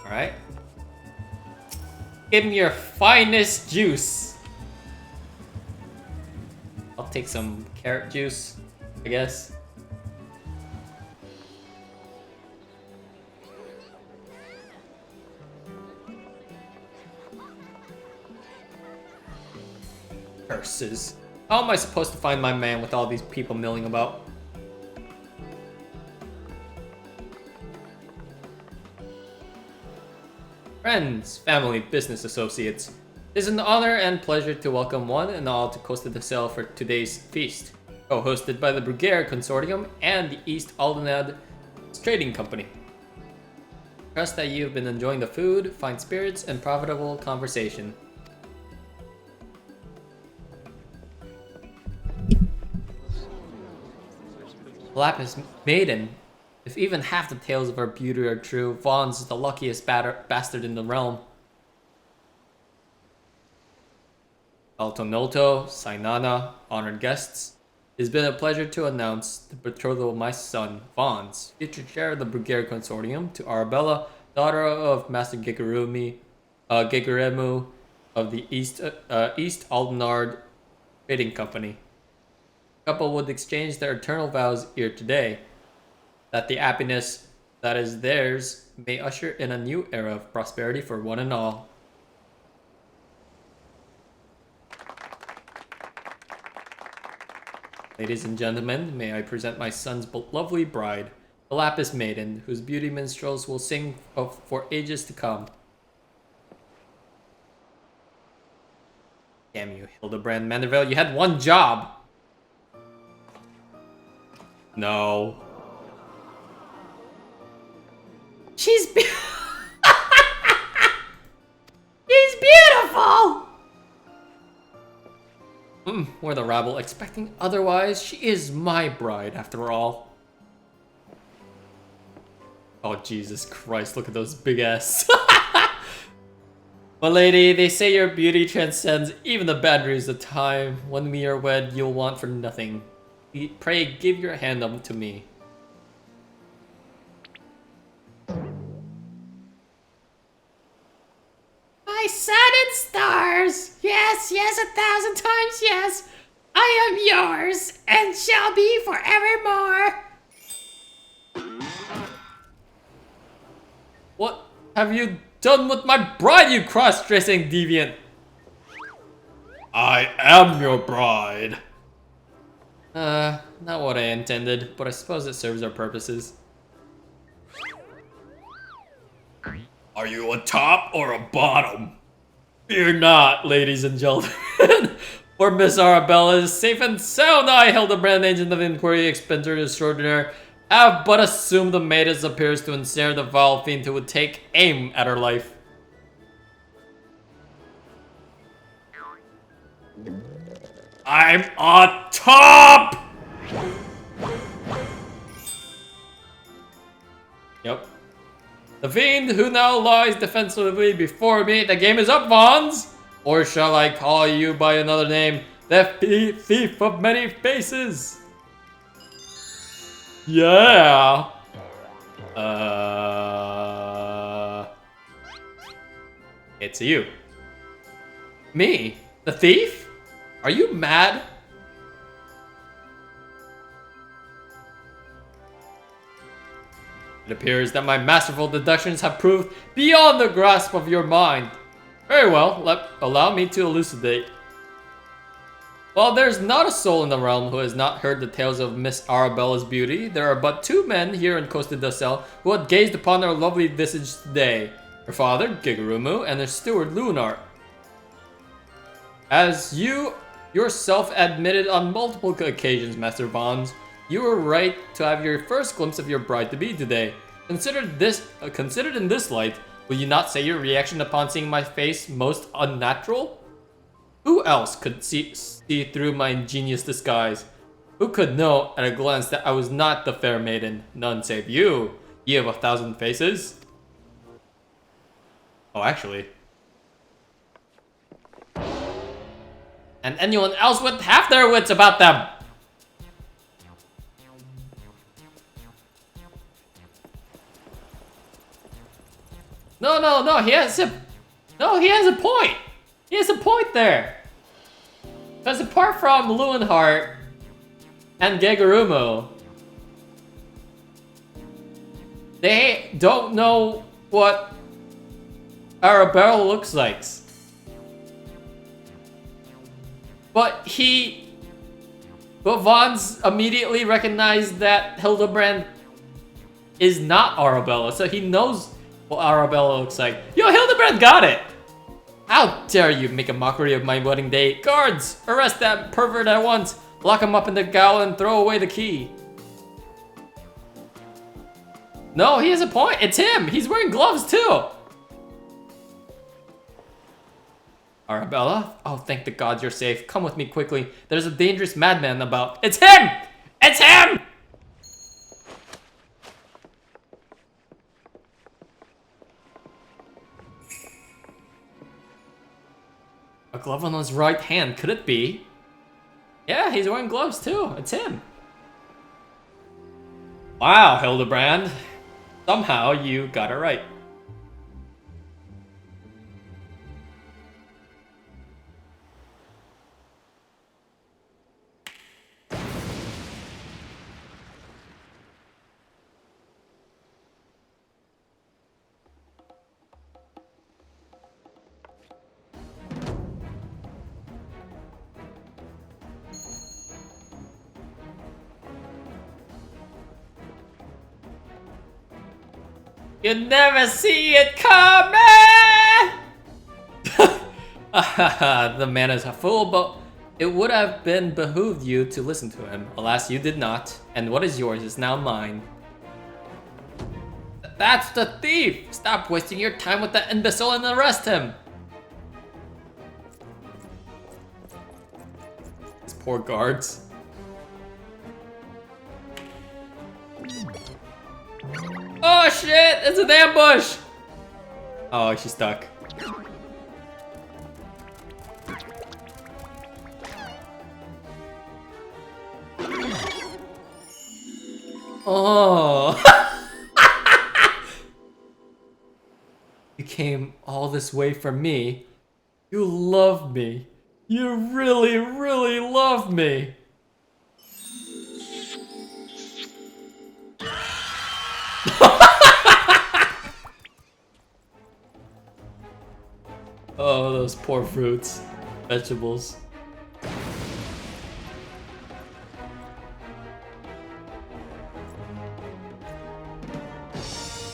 Alright. Give me your finest juice. I'll take some carrot juice, I guess. Curses. How am I supposed to find my man with all these people milling about? Friends, family, business associates. It is an honor and pleasure to welcome one and all to Costa del Cel for today's feast, co-hosted by the Bruguiere Consortium and the East Aldenad Trading Company. Trust that you have been enjoying the food, fine spirits, and profitable conversation. Lapis Maiden. If even half the tales of her beauty are true, Vons is the luckiest bastard in the realm. Altonolto, Sainana, honored guests. It has been a pleasure to announce the betrothal of my son, Vons, future chair of the Bruguiere Consortium, to Arabella, daughter of Master Geguremu of the East Aldenard Trading Company. The couple would exchange their eternal vows here today, that the happiness that is theirs may usher in a new era of prosperity for one and all. Ladies and gentlemen, may I present my son's lovely bride, the Lapis Maiden, whose beauty minstrels will sing of for ages to come. Damn you, Hildebrand Manderville, you had one job! No. She's beautiful! Were the rabble expecting otherwise? She is my bride, after all. Oh, Jesus Christ, look at those big ass. My lady, they say your beauty transcends even the boundaries of time. When we are wed, you'll want for nothing. Pray, give your hand up to me. My sun and stars! Yes, yes, 1,000 times yes! I am yours, and shall be forevermore! What have you done with my bride, you cross-dressing deviant? I am your bride! Not what I intended, but I suppose it serves our purposes. Are you a top or a bottom? Fear not, ladies and gentlemen. For Miss Arabella is safe and sound. I, Hildebrand, agent of inquiry, expenditure extraordinaire, have but assumed the maiden appears to ensnare the vile fiend who would take aim at her life. I'm on top! Yep. The fiend who now lies defensively before me. The game is up, Vons! Or shall I call you by another name? The thief of many faces! Yeah! It's you. Me? The thief? Are you mad? It appears that my masterful deductions have proved beyond the grasp of your mind. Very well, allow me to elucidate. While there's not a soul in the realm who has not heard the tales of Miss Arabella's beauty, there are but 2 men here in Costa del Sol who had gazed upon her lovely visage today. Her father, Gigarumu, and her steward, Lunar. As you yourself admitted on multiple occasions, Master Vons, you were right to have your first glimpse of your bride-to-be today. Considered in this light, will you not say your reaction upon seeing my face most unnatural? Who else could see through my ingenious disguise? Who could know at a glance that I was not the fair maiden? None save you. You have 1,000 faces. Oh, actually. And anyone else with half their wits about them. No, he has a point. He has a point there. Because apart from Leonhardt and Gigarumo, they don't know what Arabella looks like. But Vons immediately recognized that Hildebrand is not Arabella, so he knows what Arabella looks like. Yo, Hildebrand got it! How dare you make a mockery of my wedding day? Guards, arrest that pervert at once. Lock him up in the gaol and throw away the key. No, he has a point. It's him. He's wearing gloves too. Arabella? Oh, thank the gods you're safe. Come with me quickly. There's a dangerous madman about. It's him! It's him! A glove on his right hand. Could it be? Yeah, he's wearing gloves too. It's him. Wow, Hildebrand. Somehow you got it right. You never see it coming! The man is a fool, but it would have been behooved you to listen to him. Alas, you did not, and what is yours is now mine. That's the thief! Stop wasting your time with that imbecile and arrest him! These poor guards. Oh shit! It's an ambush! Oh, she's stuck. Oh. You came all this way for me. You love me. You really, really love me. Oh, those poor fruits, vegetables.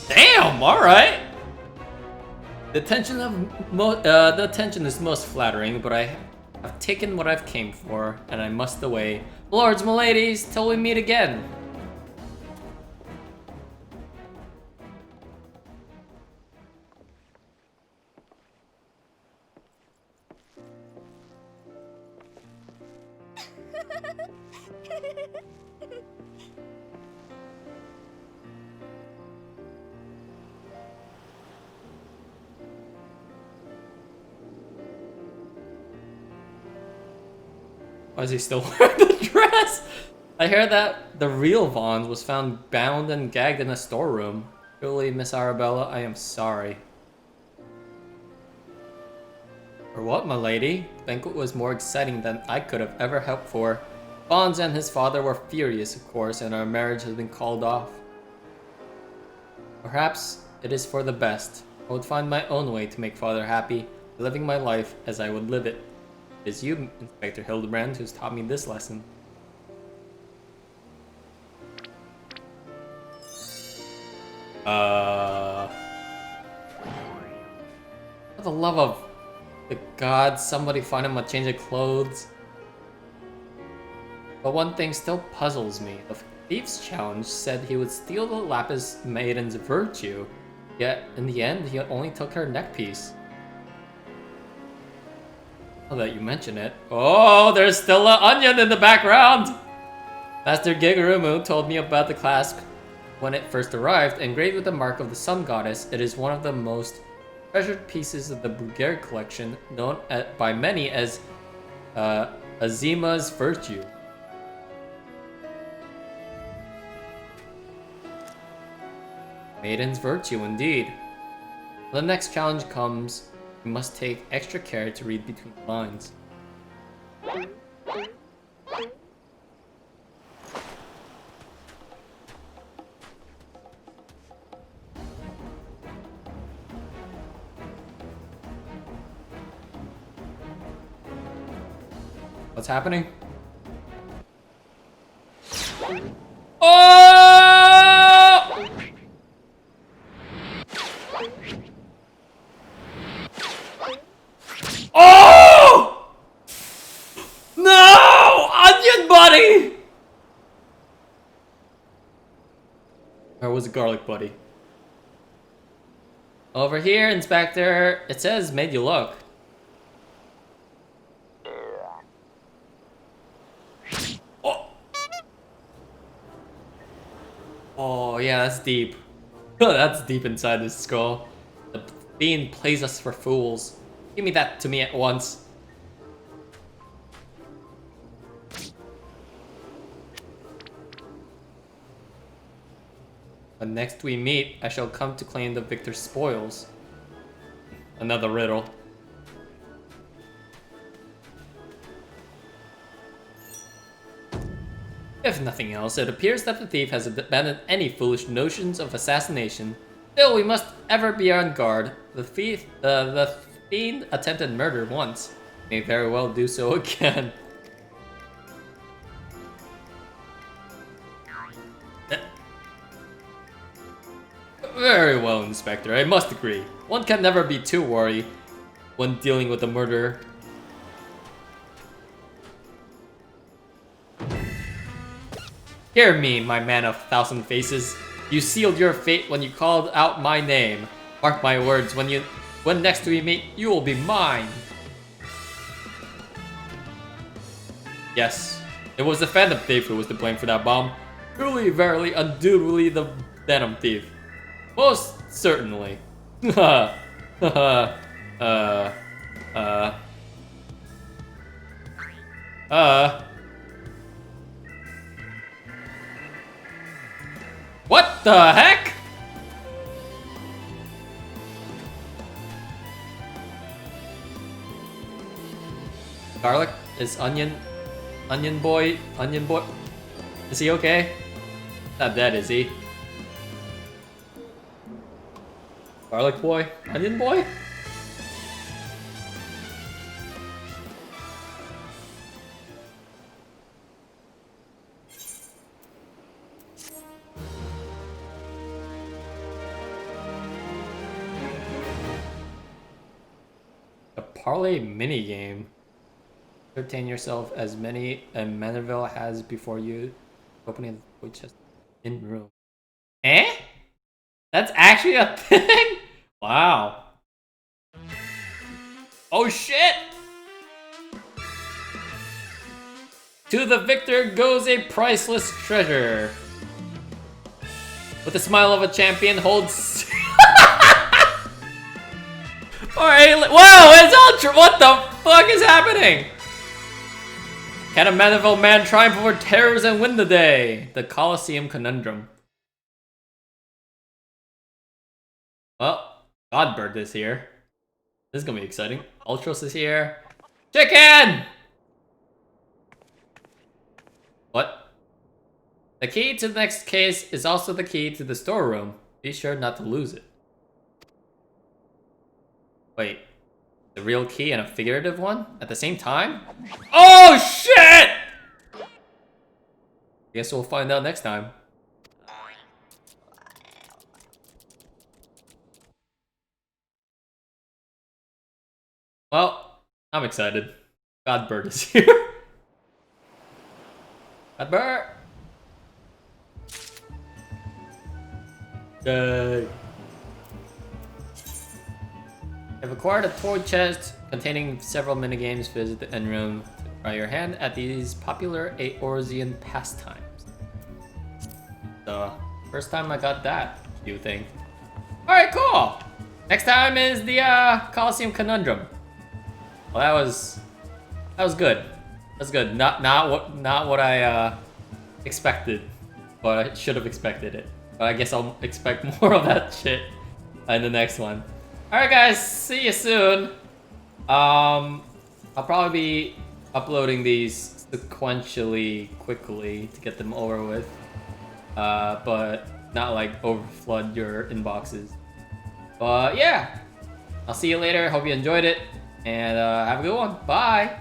Damn, alright. The attention is most flattering, but I have taken what I've came for, and I must away. Lords, miladies, till we meet again. Why is he still wearing the dress? I hear that the real Vaughn was found bound and gagged in a storeroom. Truly, Miss Arabella, I am sorry. For what, my lady? The banquet was more exciting than I could have ever hoped for. Vaughn and his father were furious, of course, and our marriage has been called off. Perhaps it is for the best. I would find my own way to make father happy, living my life as I would live it. It is you, Inspector Hildebrand, who's taught me this lesson. For the love of the gods, somebody find him a change of clothes. But one thing still puzzles me. The thief's challenge said he would steal the Lapis Maiden's virtue, yet in the end he only took her neckpiece. Now that you mention it. Oh, there's still an onion in the background! Master Gigarumu told me about the clasp when it first arrived, engraved with the mark of the Sun Goddess. It is one of the most treasured pieces of the Brugere collection, known by many as Azima's Virtue. Maiden's Virtue, indeed. When the next challenge comes, we must take extra care to read between the lines. What's happening? Oh! Oh! No! Onion buddy! Or was it garlic buddy? Over here, Inspector. It says made you look. Oh! Oh, yeah, that's deep. That's deep inside this skull. The fiend plays us for fools. Give me that to me at once. When next we meet, I shall come to claim the victor's spoils. Another riddle. If nothing else, it appears that the thief has abandoned any foolish notions of assassination. Still, we must ever be on guard. The fiend attempted murder once. May very well do so again. Very well, Inspector. I must agree. One can never be too worried when dealing with a murderer. Hear me, my man of 1,000 faces. You sealed your fate when you called out my name. Mark my words, when next we meet, you will be mine. Yes, it was the Phantom Thief who was to blame for that bomb. Truly, verily, unduly the Venom Thief. Most certainly. What the heck? Garlic is onion boy. Is he okay? Not dead, is he? Garlic boy? Onion boy? parlay minigame. Entertain yourself as many Manderville has before you opening the toy chest in room. Eh? That's actually a thing? Wow. Oh shit! To the victor goes a priceless treasure. With the smile of a champion holds... Alright, whoa, it's Ultra! What the fuck is happening? Can a Manderville man triumph over terrors and win the day? The Colosseum Conundrum. Well, Godbird is here. This is gonna be exciting. Ultros is here. Chicken! What? The key to the next case is also the key to the storeroom. Be sure not to lose it. Wait. The real key and a figurative one? At the same time? Oh shit! Guess we'll find out next time. Well, I'm excited. Godbird is here. Godbird! Yay. I've acquired a toy chest containing several minigames. Visit the end room to try your hand at these popular Eorzean pastimes. So, first time I got that cute thing. Alright, cool! Next time is the Colosseum Conundrum. Well, that was good. That's good. Not what I expected, but I should have expected it. But I guess I'll expect more of that shit in the next one. Alright guys, see you soon. I'll probably be uploading these sequentially quickly to get them over with. But not like overflood your inboxes. But yeah, I'll see you later. Hope you enjoyed it. And have a good one. Bye.